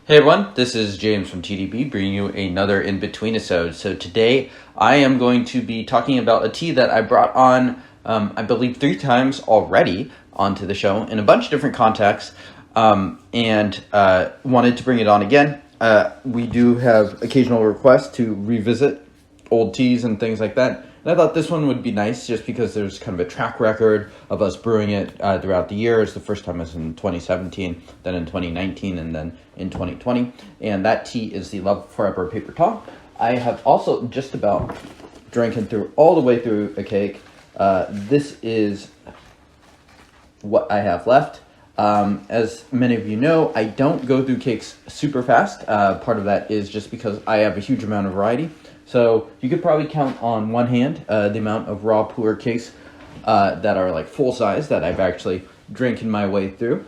Hey everyone, this is James from TDB bringing you another Inbetweenisode. So today I am going to be talking about a tea that I brought on, I believe 3 times already onto the show in a bunch of different contexts, and wanted to bring it on again. We do have occasional requests to revisit old teas and things like that. And I thought this one would be nice just because there's kind of a track record of us brewing it throughout the years. The first time was in 2017, then in 2019, and then in 2020. And that tea is the Love Forever Paper Tong. I have also just about drinking through all the way through a cake. This is what I have left. As many of you know, I don't go through cakes super fast. Part of that is just because I have a huge amount of variety. So you could probably count on one hand the amount of raw pu'er cakes that are like full size that I've actually drinking my way through.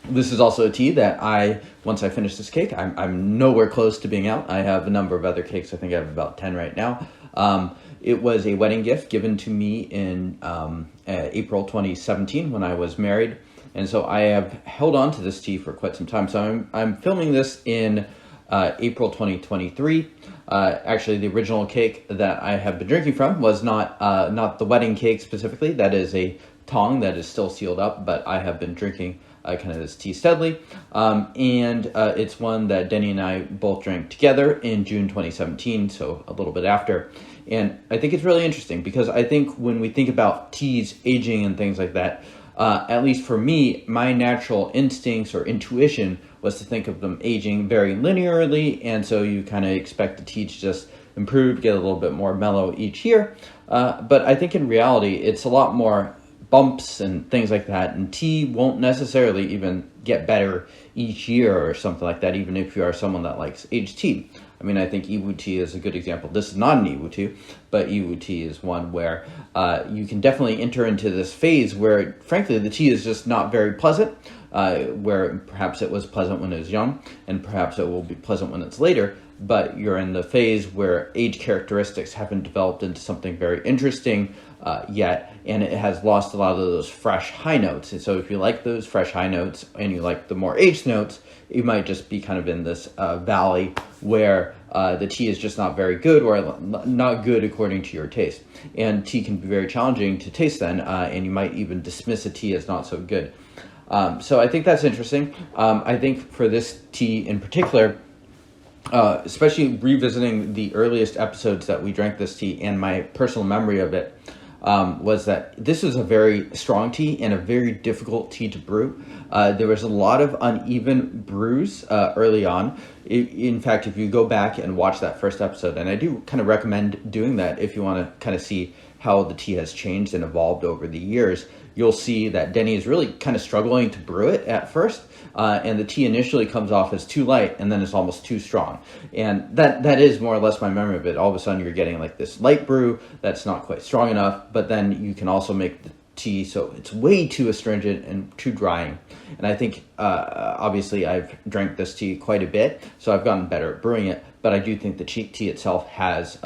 This is also a tea that once I finish this cake, I'm nowhere close to being out. I have a number of other cakes. I think I have about 10 right now. It was a wedding gift given to me in April 2017 when I was married. And so I have held on to this tea for quite some time. So I'm filming this in April 2023. Actually, the original cake that I have been drinking from was not the wedding cake specifically. That is a Tong that is still sealed up, but I have been drinking kind of this tea steadily. And it's one that Denny and I both drank together in June 2017, so a little bit after. And I think it's really interesting because I think when we think about teas aging and things like that, at least for me, my natural instincts or intuition was to think of them aging very linearly, and so you kind of expect the tea to just improve, get a little bit more mellow each year. But I think in reality, it's a lot more bumps and things like that, and tea won't necessarily even get better each year or something like that, even if you are someone that likes aged tea. I mean, I think Iwu tea is a good example. This is not an Iwu tea, but Iwu tea is one where you can definitely enter into this phase where, frankly, the tea is just not very pleasant, where perhaps it was pleasant when it was young, and perhaps it will be pleasant when it's later, but you're in the phase where age characteristics haven't developed into something very interesting yet, and it has lost a lot of those fresh high notes. And so if you like those fresh high notes and you like the more aged notes, you might just be kind of in this valley where the tea is just not very good or not good according to your taste. And tea can be very challenging to taste then, and you might even dismiss a tea as not so good. So I think that's interesting. I think for this tea in particular, especially revisiting the earliest episodes that we drank this tea and my personal memory of it, was that this was a very strong tea and a very difficult tea to brew. There was a lot of uneven brews early on. In fact, if you go back and watch that first episode, and I do kind of recommend doing that if you want to kind of see how the tea has changed and evolved over the years, you'll see that Denny is really kind of struggling to brew it at first. And the tea initially comes off as too light, and then it's almost too strong. And that is more or less my memory of it. All of a sudden, you're getting like this light brew that's not quite strong enough, but then you can also make the tea so it's way too astringent and too drying. And I think, obviously, I've drank this tea quite a bit, so I've gotten better at brewing it, but I do think the tea itself has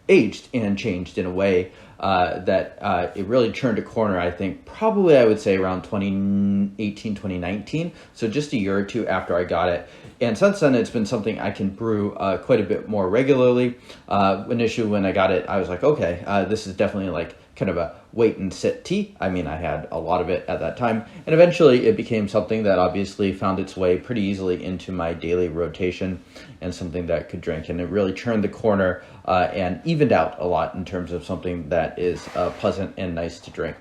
aged and changed in a way that it really turned a corner, I think, probably I would say around 2018, 2019. So just a year or two after I got it. And since then, it's been something I can brew quite a bit more regularly. Initially, when I got it, I was like, okay, this is definitely like kind of a wait and sit tea. I mean, I had a lot of it at that time. And eventually, it became something that obviously found its way pretty easily into my daily rotation and something that I could drink. And it really turned the corner and evened out a lot in terms of something that is pleasant and nice to drink.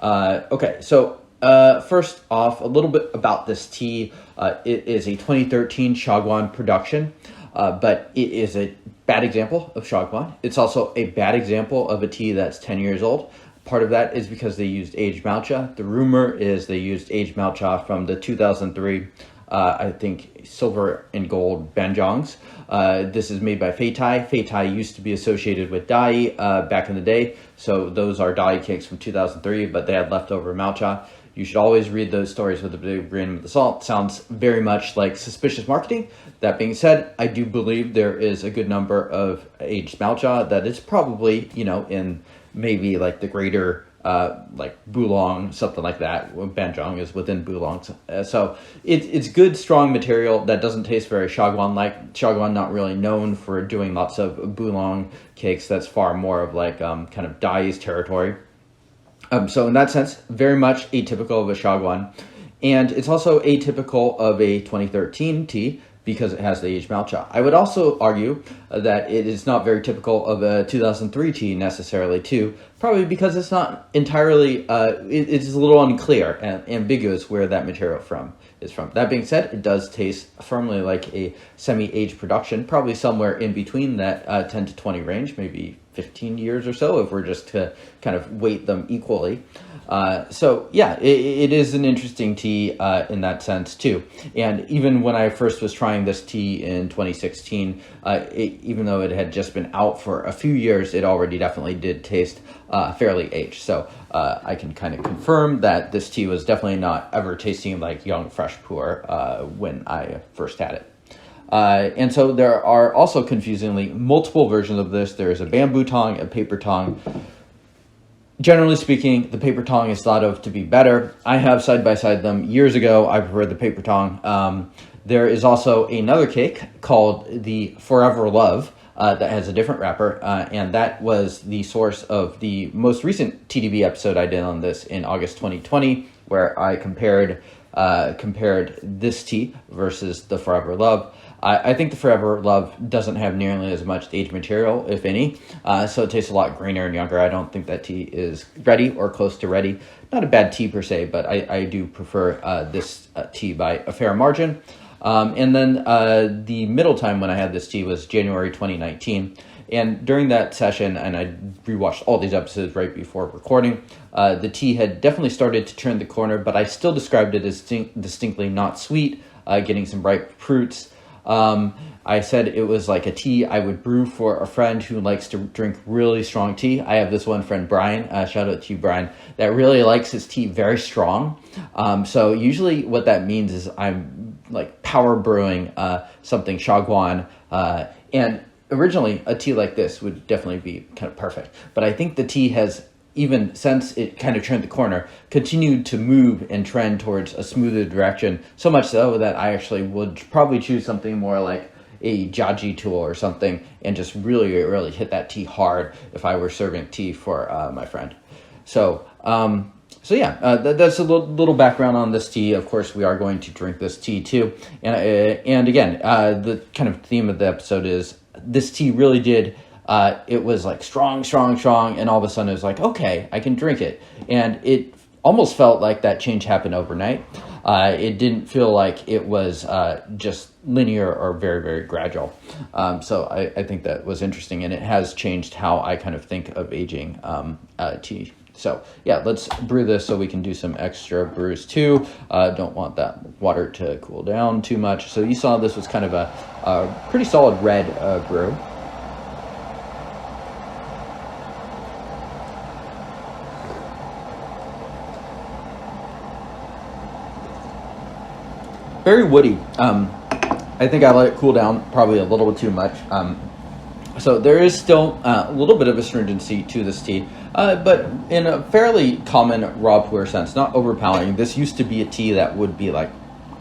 Okay, so first off, a little bit about this tea. It is a 2013 Xiaguan production, but it is a bad example of Xiaguan. It's also a bad example of a tea that's 10 years old. Part of that is because they used aged matcha. The rumor is they used aged matcha from the 2003, I think, silver and gold banjongs. This is made by Fei Tai. Fei Tai used to be associated with Dai back in the day, so those are Dai cakes from 2003, but they had leftover matcha. You should always read those stories with a big grain of salt. Sounds very much like suspicious marketing. That being said, I do believe there is a good number of aged matcha that is probably, in maybe like the greater like Bulong, something like that. Banjong is within Bulong. So it's good, strong material that doesn't taste very Xiaguan-like. Xiaguan not really known for doing lots of Bulong cakes. That's far more of like kind of Dai's territory. So in that sense, very much atypical of a Xiaguan. And it's also atypical of a 2013 tea because it has the aged matcha. I would also argue that it is not very typical of a 2003 tea necessarily too, probably because it's not entirely, it's a little unclear and ambiguous where that material is from. That being said, it does taste firmly like a semi-aged production, probably somewhere in between that 10 to 20 range, maybe 15 years or so if we're just to kind of weight them equally. So yeah, it is an interesting tea in that sense too. And even when I first was trying this tea in 2016, even though it had just been out for a few years, it already definitely did taste fairly aged. So I can kind of confirm that this tea was definitely not ever tasting like young, fresh pu'er when I first had it. And so there are also confusingly multiple versions of this. There is a bamboo tong, a paper tong. Generally speaking, the paper tong is thought of to be better. I have side-by-side them years ago. I prefer the paper tong. There is also another cake called the Forever Love that has a different wrapper, and that was the source of the most recent TDB episode I did on this in August 2020, where I compared this tea versus the Forever Love. I think the Forever Love doesn't have nearly as much aged material, if any, so it tastes a lot greener and younger. I don't think that tea is ready or close to ready. Not a bad tea per se, but I do prefer this tea by a fair margin. And then the middle time when I had this tea was January 2019. And during that session, and I rewatched all these episodes right before recording, the tea had definitely started to turn the corner, but I still described it as distinctly not sweet, getting some ripe fruits. I said it was like a tea I would brew for a friend who likes to drink really strong tea. I have this one friend, Brian, shout out to you, Brian, that really likes his tea very strong. So usually what that means is I'm like power brewing something Xiaguan, and originally a tea like this would definitely be kind of perfect. But I think the tea has, even since it kind of turned the corner, continued to move and trend towards a smoother direction, so much so that I actually would probably choose something more like a Jiaji tool or something and just really, really hit that tea hard if I were serving tea for my friend. So yeah, that's a little background on this tea. Of course, we are going to drink this tea too. And again, the kind of theme of the episode is this tea really did, it was like strong, and all of a sudden it was like, okay, I can drink it. And it almost felt like that change happened overnight. It didn't feel like it was just linear or very, very gradual. So I think that was interesting, and it has changed how I kind of think of aging tea. So yeah, let's brew this so we can do some extra brews too. Don't want that water to cool down too much. So you saw this was kind of a pretty solid red brew. Very woody. I think I let it cool down probably a little bit too much. So there is still a little bit of astringency to this tea, but in a fairly common raw pu'er sense, not overpowering. This used to be a tea that would be like,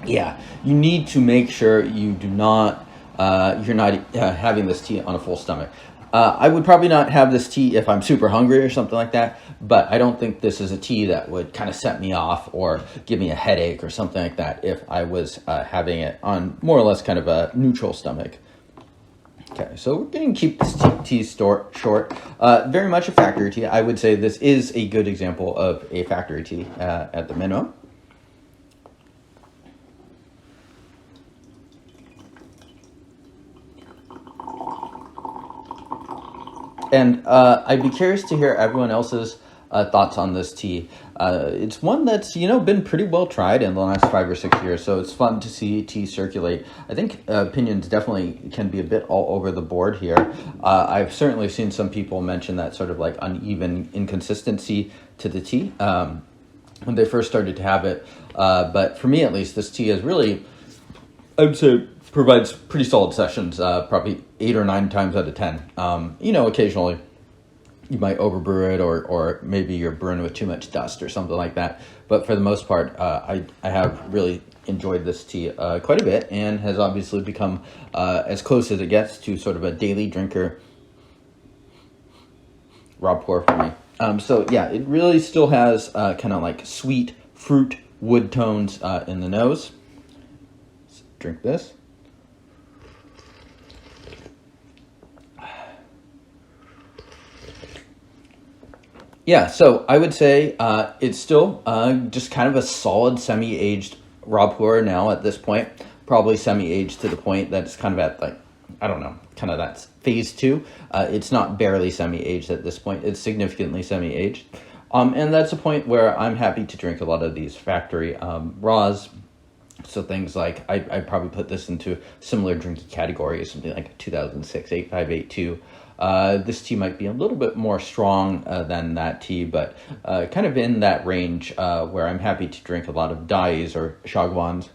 yeah, you need to make sure you do not, you're not having this tea on a full stomach. I would probably not have this tea if I'm super hungry or something like that, but I don't think this is a tea that would kind of set me off or give me a headache or something like that if I was having it on more or less kind of a neutral stomach. Okay, so we're going to keep this tea short. Very much a factory tea. I would say this is a good example of a factory tea at the minimum. And I'd be curious to hear everyone else's thoughts on this tea. It's one that's, been pretty well tried in the last 5 or 6 years, so it's fun to see tea circulate. I think opinions definitely can be a bit all over the board here. I've certainly seen some people mention that sort of like uneven inconsistency to the tea when they first started to have it. But for me, at least, this tea is really, I would say, provides pretty solid sessions, probably 8 or 9 times out of 10. Occasionally you might overbrew it, or maybe you're brewing with too much dust or something like that. But for the most part, I have really enjoyed this tea quite a bit, and has obviously become as close as it gets to sort of a daily drinker raw pour for me. So yeah, it really still has kind of like sweet fruit wood tones in the nose. Let's drink this. Yeah, so I would say it's still just kind of a solid semi-aged raw pour now at this point. Probably semi-aged to the point that it's kind of at, like, I don't know, kind of that's phase 2. It's not barely semi-aged at this point. It's significantly semi-aged. And that's a point where I'm happy to drink a lot of these factory raws. So things like, I'd probably put this into similar drinking category as something like a 2006 8582. This tea might be a little bit more strong than that tea, but kind of in that range where I'm happy to drink a lot of Dais or Xiaguans.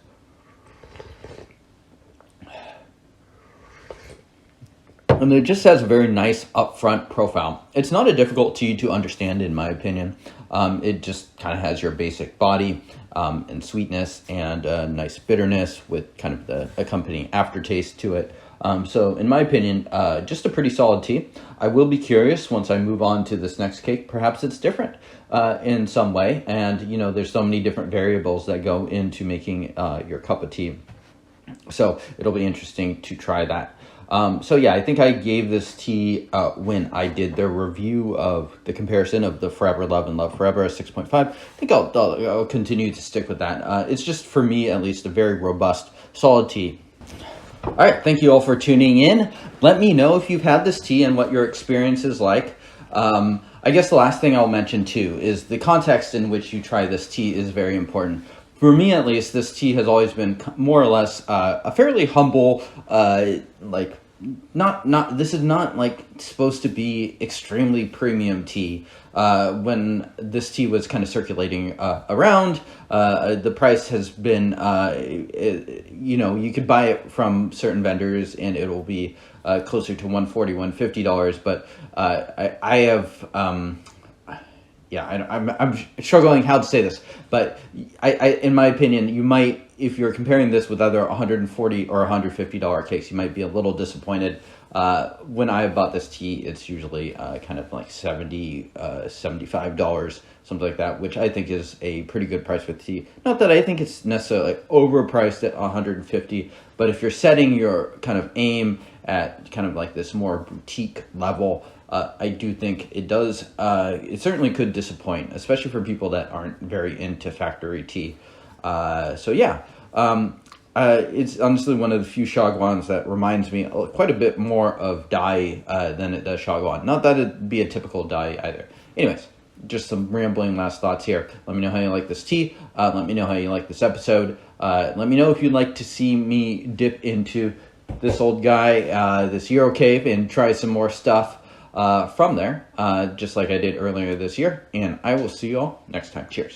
And it just has a very nice upfront profile. It's not a difficult tea to understand, in my opinion. It just kind of has your basic body and sweetness and nice bitterness with kind of the accompanying aftertaste to it. So in my opinion, just a pretty solid tea. I will be curious once I move on to this next cake. Perhaps it's different in some way. And, you know, there's so many different variables that go into making your cup of tea. So it'll be interesting to try that. So yeah, I think I gave this tea when I did the review of the comparison of the Forever Love and Love Forever, a 6.5. I think I'll continue to stick with that. It's just, for me at least, a very robust, solid tea. All right, thank you all for tuning in. Let me know if you've had this tea and what your experience is like. I guess the last thing I'll mention too is the context in which you try this tea is very important. For me, at least, this tea has always been more or less a fairly humble, like, this is not like supposed to be extremely premium tea. When this tea was kind of circulating around, the price has been, you know, you could buy it from certain vendors and it will be closer to $140, $150. But I have, I'm struggling how to say this, but I in my opinion, you might, if you're comparing this with other $140 or $150 cakes, you might be a little disappointed. When I bought this tea, it's usually kind of like $70, $75, something like that, which I think is a pretty good price for tea. Not that I think it's necessarily overpriced at $150, but if you're setting your kind of aim at kind of like this more boutique level, I do think it does, it certainly could disappoint, especially for people that aren't very into factory tea. So yeah, it's honestly one of the few Xiaguans that reminds me quite a bit more of Dai than it does Xiaguan. Not that it'd be a typical Dai either. Anyways, just some rambling last thoughts here. Let me know how you like this tea. Let me know how you like this episode. Let me know if you'd like to see me dip into this old guy, this Euro cave, and try some more stuff from there, just like I did earlier this year. And I will see you all next time. Cheers.